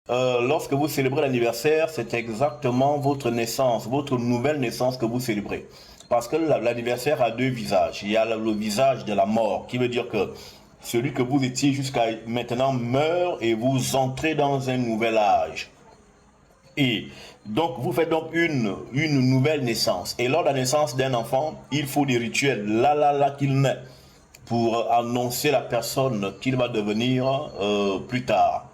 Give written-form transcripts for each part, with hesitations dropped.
Lorsque vous célébrez l'anniversaire, c'est exactement votre naissance, votre nouvelle naissance que vous célébrez. Parce que l'anniversaire a deux visages. Il y a le visage de la mort, qui veut dire que celui que vous étiez jusqu'à maintenant meurt et vous entrez dans un nouvel âge. Et donc, vous faites donc une nouvelle naissance. Et lors de la naissance d'un enfant, il faut des rituels, là qu'il naît, pour annoncer la personne qu'il va devenir plus tard.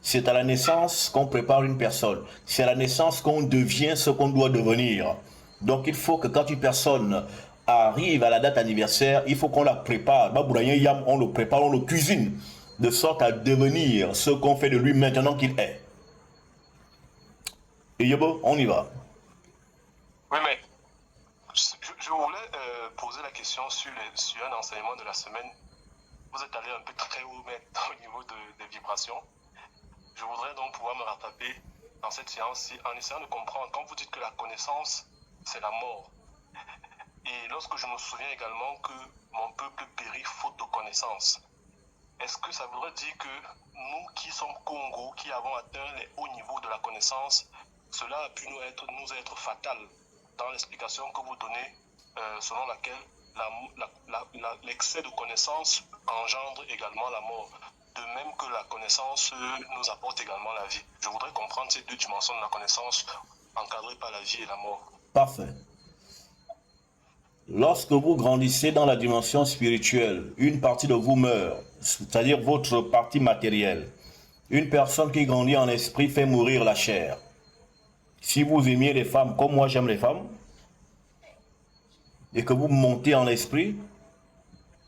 C'est à la naissance qu'on prépare une personne. C'est à la naissance qu'on devient ce qu'on doit devenir. Donc il faut que quand une personne arrive à la date anniversaire, il faut qu'on la prépare. On le prépare, on le cuisine, de sorte à devenir ce qu'on fait de lui maintenant qu'il est. Et Yobo, on y va. Oui, mais je voulais poser la question sur un enseignement de la semaine. Vous êtes allé un peu très haut, mais au niveau des vibrations. Je voudrais donc pouvoir me rattraper dans cette séance-ci en essayant de comprendre. Quand vous dites que la connaissance, c'est la mort. Et lorsque je me souviens également que mon peuple périt faute de connaissance, est-ce que ça voudrait dire que nous qui sommes Congo, qui avons atteint les hauts niveaux de la connaissance, cela a pu nous être fatal dans l'explication que vous donnez, selon laquelle l'excès de connaissance engendre également la mort, de même que la connaissance nous apporte également la vie. Je voudrais comprendre ces deux dimensions de la connaissance encadrées par la vie et la mort. Parfait. Lorsque vous grandissez dans la dimension spirituelle, une partie de vous meurt, c'est-à-dire votre partie matérielle. Une personne qui grandit en esprit fait mourir la chair. Si vous aimiez les femmes comme moi j'aime les femmes, et que vous montez en esprit,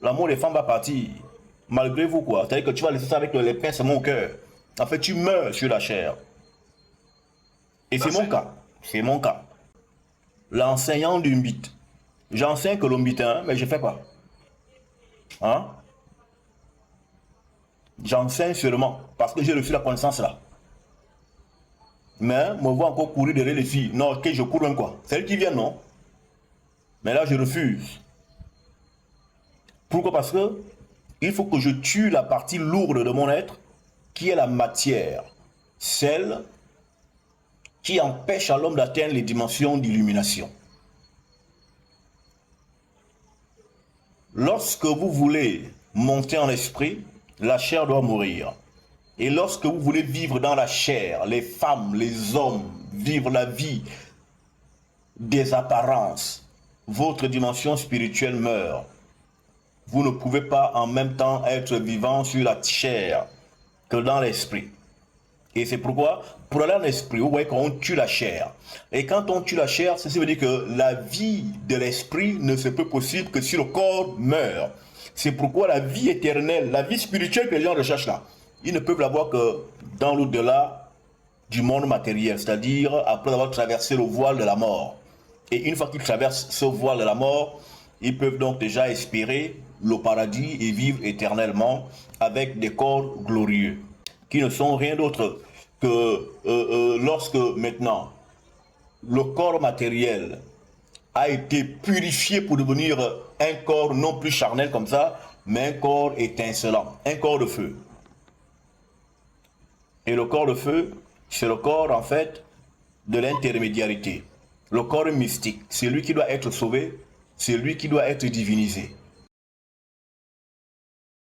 l'amour des femmes va partir. Malgré vous, quoi. C'est-à-dire que tu vas laisser ça avec les pinces, mon cœur. En fait, tu meurs sur la chair. Et c'est mon cas. C'est mon cas. L'enseignant du mythe. J'enseigne que le mythe, hein, mais je ne fais pas. Hein? J'enseigne seulement parce que j'ai reçu la connaissance là. Mais me vois encore courir derrière les filles. Non, ok, je cours même quoi. C'est elles qui viennent, non? Mais là, je refuse. Pourquoi? Parce que il faut que je tue la partie lourde de mon être, qui est la matière. Celle qui empêche à l'homme d'atteindre les dimensions d'illumination. Lorsque vous voulez monter en esprit, la chair doit mourir. Et lorsque vous voulez vivre dans la chair, les femmes, les hommes, vivre la vie des apparences, votre dimension spirituelle meurt. Vous ne pouvez pas en même temps être vivant sur la chair que dans l'esprit. Et c'est pourquoi, pour aller en esprit, vous voyez qu'on tue la chair. Et quand on tue la chair, ceci veut dire que la vie de l'esprit ne se peut possible que si le corps meurt. C'est pourquoi la vie éternelle, la vie spirituelle que les gens recherchent là, ils ne peuvent l'avoir que dans l'au-delà du monde matériel, c'est-à-dire après avoir traversé le voile de la mort. Et une fois qu'ils traversent ce voile de la mort, ils peuvent donc déjà espérer le paradis et vivre éternellement avec des corps glorieux, qui ne sont rien d'autre que lorsque maintenant le corps matériel a été purifié pour devenir un corps non plus charnel comme ça, mais un corps étincelant, un corps de feu. Et le corps de feu, c'est le corps en fait de l'intermédiarité. Le corps mystique, c'est lui qui doit être sauvé, c'est lui qui doit être divinisé.